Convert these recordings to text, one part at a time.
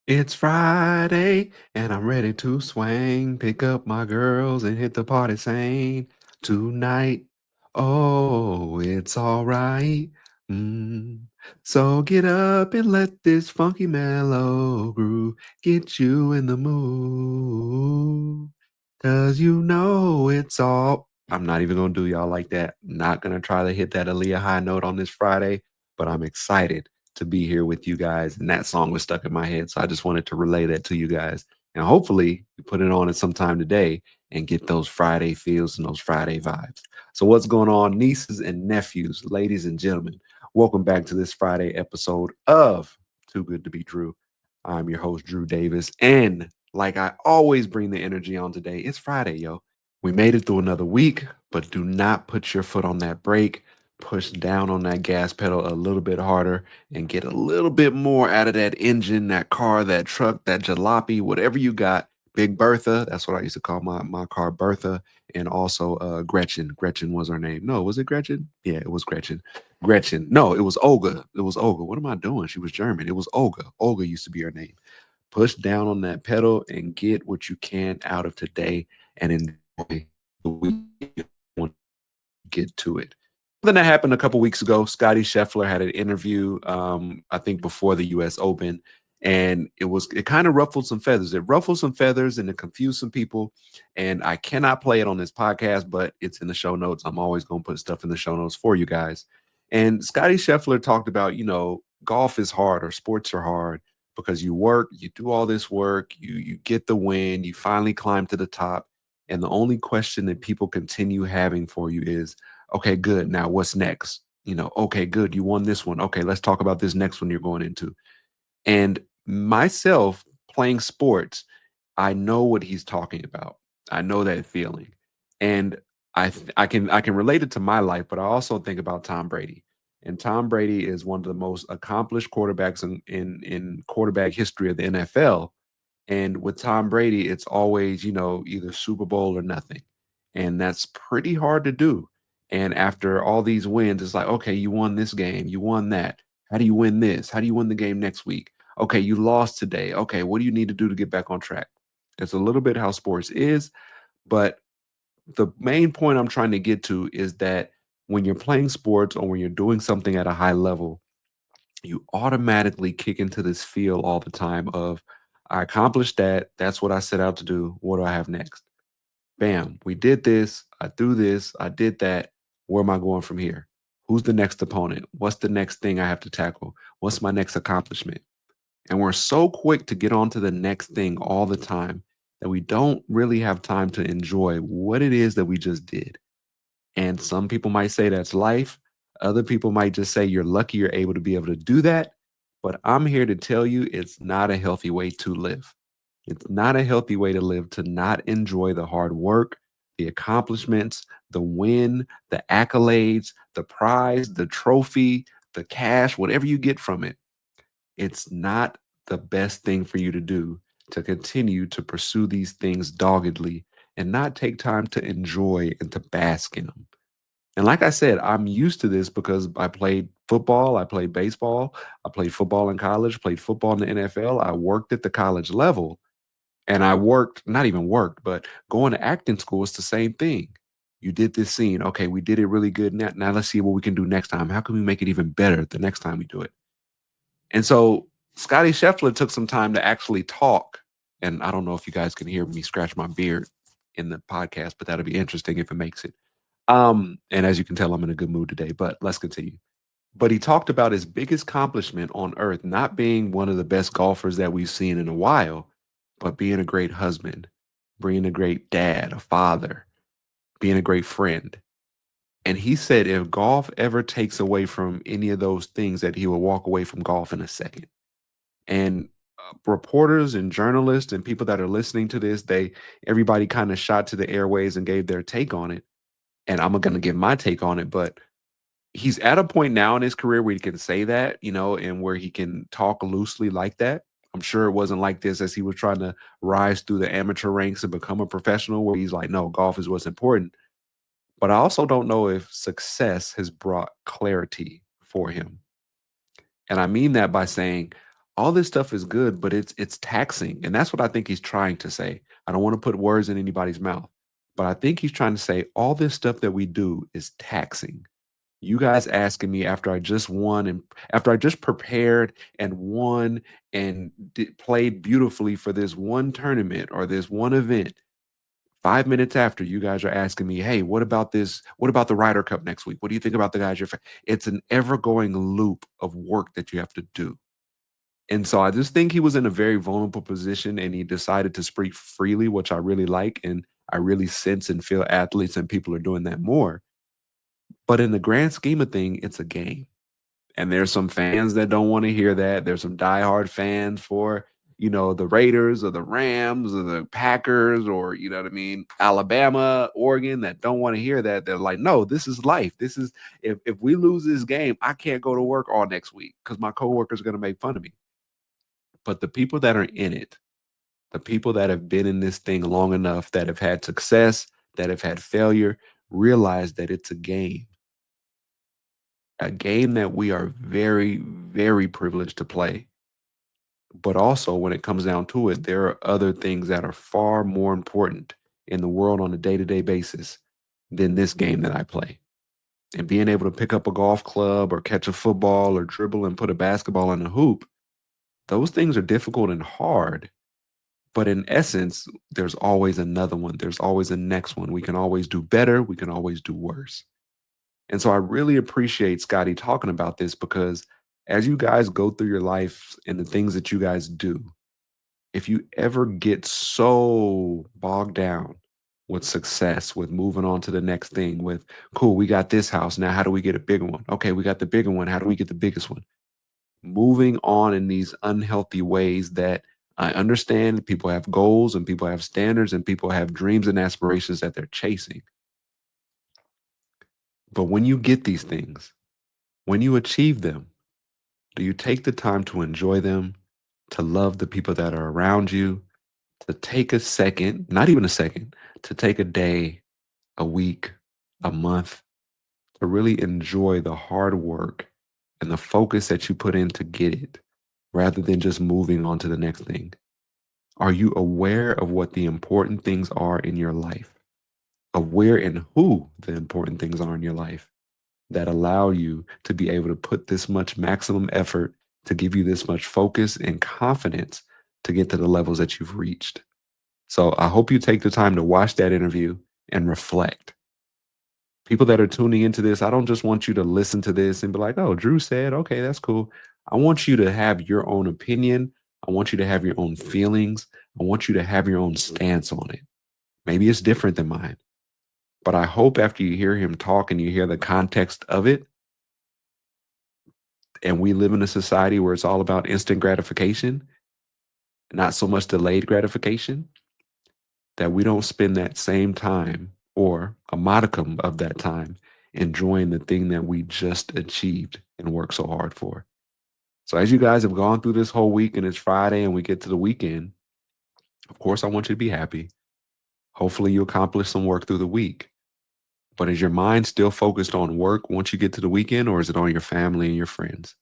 It's Friday and I'm ready to swing, pick up my girls and hit the party saying tonight. Oh, it's all right. Mm. So get up and let this funky mellow groove get you in the mood. Cause you know it's all. I'm not even gonna do y'all like that. Not gonna try to hit that Aaliyah high note on this Friday, but I'm excited to be here with you guys. And that song was stuck in my head. So I just wanted to relay that to you guys. And hopefully you put it on at some time today and get those Friday feels and those Friday vibes. So what's going on, nieces and nephews, ladies and gentlemen? Welcome back to this Friday episode of Too Good to Be True. I'm your host, Drew Davis. And like I always bring the energy on today, it's Friday, yo. We made it through another week, but do not put your foot on that brake. Push down on that gas pedal a little bit harder and get a little bit more out of that engine, that car, that truck, that jalopy, whatever you got. Big Bertha, that's what I used to call my car, Bertha, and also Gretchen. Gretchen was her name. No, was it Gretchen? Yeah, it was Gretchen. Gretchen. No, it was Olga. It was Olga. What am I doing? She was German. It was Olga. Olga used to be her name. Push down on that pedal and get what you can out of today and enjoy the week. Get to it. Then that happened a couple weeks ago. Scottie Scheffler had an interview, I think before the U.S. Open, and it kind of ruffled some feathers. It ruffled some feathers and it confused some people. And I cannot play it on this podcast, but it's in the show notes. I'm always going to put stuff in the show notes for you guys. And Scottie Scheffler talked about, golf is hard or sports are hard because you work, you do all this work, you get the win, you finally climb to the top, and the only question that people continue having for you is, okay, good. Now what's next? Okay, good. You won this one. Okay, let's talk about this next one you're going into. And myself playing sports, I know what he's talking about. I know that feeling. And I can relate it to my life, but I also think about Tom Brady. And Tom Brady is one of the most accomplished quarterbacks in quarterback history of the NFL. And with Tom Brady, it's always, either Super Bowl or nothing. And that's pretty hard to do. And after all these wins, it's like, okay, you won this game, you won that. How do you win this? How do you win the game next week? Okay, you lost today. Okay, what do you need to do to get back on track? It's a little bit how sports is, but the main point I'm trying to get to is that when you're playing sports or when you're doing something at a high level, you automatically kick into this feel all the time of, I accomplished that. That's what I set out to do. What do I have next? Bam, we did this. I threw this. I did that. Where am I going from here? Who's the next opponent? What's the next thing I have to tackle? What's my next accomplishment? And we're so quick to get on to the next thing all the time that we don't really have time to enjoy what it is that we just did. And some people might say that's life. Other people might just say you're lucky you're able to be able to do that. But I'm here to tell you it's not a healthy way to live. It's not a healthy way to live to not enjoy the hard work, the accomplishments, the win, the accolades, the prize, the trophy, the cash, whatever you get from it. It's not the best thing for you to do to continue to pursue these things doggedly and not take time to enjoy and to bask in them. And like I said, I'm used to this because I played football, I played baseball, I played football in college, played football in the NFL. I worked at the college level and I worked, not even worked, but going to acting school is the same thing. You did this scene. Okay, we did it really good. Now let's see what we can do next time. How can we make it even better the next time we do it? And so Scotty Scheffler took some time to actually talk. And I don't know if you guys can hear me scratch my beard in the podcast, but that'll be interesting if it makes it. And as you can tell, I'm in a good mood today, but let's continue. But he talked about his biggest accomplishment on earth not being one of the best golfers that we've seen in a while, but being a great husband, being a great dad, a father, being a great friend. And he said if golf ever takes away from any of those things, that he will walk away from golf in a second. And reporters and journalists and people that are listening to this, everybody kind of shot to the airways and gave their take on it. And I'm going to give my take on it, but he's at a point now in his career where he can say that, and where he can talk loosely like that. I'm sure it wasn't like this as he was trying to rise through the amateur ranks and become a professional, where he's like, no, golf is what's important. But I also don't know if success has brought clarity for him. And I mean that by saying all this stuff is good, but it's taxing. And that's what I think he's trying to say. I don't want to put words in anybody's mouth, but I think he's trying to say all this stuff that we do is taxing. You guys asking me after I just won and after I just prepared and won and played beautifully for this one tournament or this one event. 5 minutes after, you guys are asking me, "Hey, what about this? What about the Ryder Cup next week? What do you think about the guys you're?" It's an ever-going loop of work that you have to do. And so I just think he was in a very vulnerable position and he decided to speak freely, which I really like. And I really sense and feel athletes and people are doing that more. But in the grand scheme of thing, it's a game. And there's some fans that don't want to hear that. There's some diehard fans for, the Raiders or the Rams or the Packers or, you know what I mean, Alabama, Oregon that don't want to hear that. They're like, no, this is life. This is if we lose this game, I can't go to work all next week because my coworkers are going to make fun of me. But the people that are in it, the people that have been in this thing long enough, that have had success, that have had failure, realize that it's a game that we are very, very privileged to play. But also, when it comes down to it, there are other things that are far more important in the world on a day to day basis than this game that I play. And being able to pick up a golf club or catch a football or dribble and put a basketball in a hoop, those things are difficult and hard. But in essence, there's always another one. There's always a next one. We can always do better. We can always do worse. And so I really appreciate Scotty talking about this because as you guys go through your life and the things that you guys do, if you ever get so bogged down with success, with moving on to the next thing, with cool, we got this house. Now, how do we get a bigger one? Okay, we got the bigger one. How do we get the biggest one? Moving on in these unhealthy ways that I understand people have goals and people have standards and people have dreams and aspirations that they're chasing. But when you get these things, when you achieve them, do you take the time to enjoy them, to love the people that are around you, to take a second, not even a second, to take a day, a week, a month, to really enjoy the hard work and the focus that you put in to get it, rather than just moving on to the next thing? Are you aware of what the important things are in your life? Aware and who the important things are in your life that allow you to be able to put this much maximum effort to give you this much focus and confidence to get to the levels that you've reached? So I hope you take the time to watch that interview and reflect. People that are tuning into this, I don't just want you to listen to this and be like, oh, Drew said, okay, that's cool. I want you to have your own opinion. I want you to have your own feelings. I want you to have your own stance on it. Maybe it's different than mine, but I hope after you hear him talk and you hear the context of it, and we live in a society where it's all about instant gratification, not so much delayed gratification, that we don't spend that same time or a modicum of that time enjoying the thing that we just achieved and worked so hard for. So, as you guys have gone through this whole week and it's Friday and we get to the weekend, of course, I want you to be happy. Hopefully, you accomplish some work through the week. But is your mind still focused on work once you get to the weekend, or is it on your family and your friends?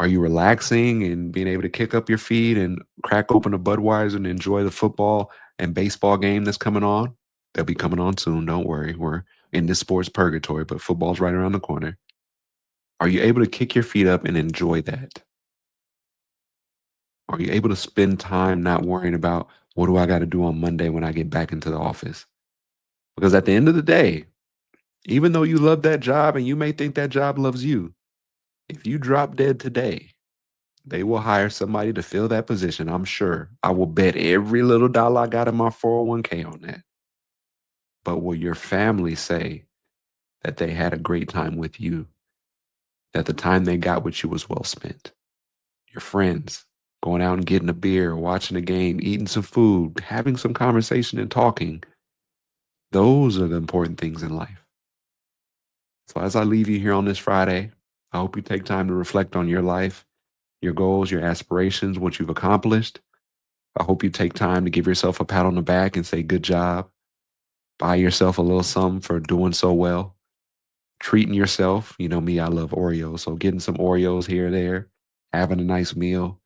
Are you relaxing and being able to kick up your feet and crack open a Budweiser and enjoy the football and baseball game that's coming on? They'll be coming on soon. Don't worry. We're in this sports purgatory, but football's right around the corner. Are you able to kick your feet up and enjoy that? Are you able to spend time not worrying about what do I got to do on Monday when I get back into the office? Because at the end of the day, even though you love that job and you may think that job loves you, if you drop dead today, they will hire somebody to fill that position. I'm sure. I will bet every little dollar I got in my 401k on that. But will your family say that they had a great time with you, that the time they got with you was well spent? Your friends going out and getting a beer, watching a game, eating some food, having some conversation and talking. Those are the important things in life. So as I leave you here on this Friday, I hope you take time to reflect on your life, your goals, your aspirations, what you've accomplished. I hope you take time to give yourself a pat on the back and say, good job. Buy yourself a little something for doing so well. Treating yourself. You know me, I love Oreos. So getting some Oreos here or there, having a nice meal,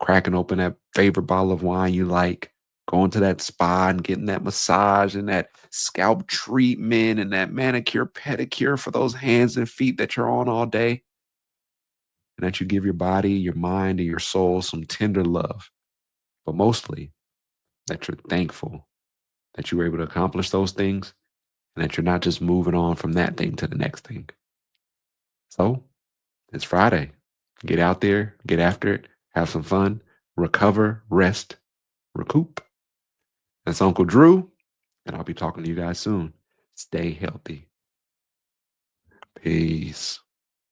cracking open that favorite bottle of wine you like, going to that spa and getting that massage and that scalp treatment and that manicure, pedicure for those hands and feet that you're on all day, and that you give your body, your mind, and your soul some tender love. But mostly, that you're thankful that you were able to accomplish those things and that you're not just moving on from that thing to the next thing. So it's Friday. Get out there, get after it, have some fun, recover, rest, recoup. That's Uncle Drew, and I'll be talking to you guys soon. Stay healthy. Peace.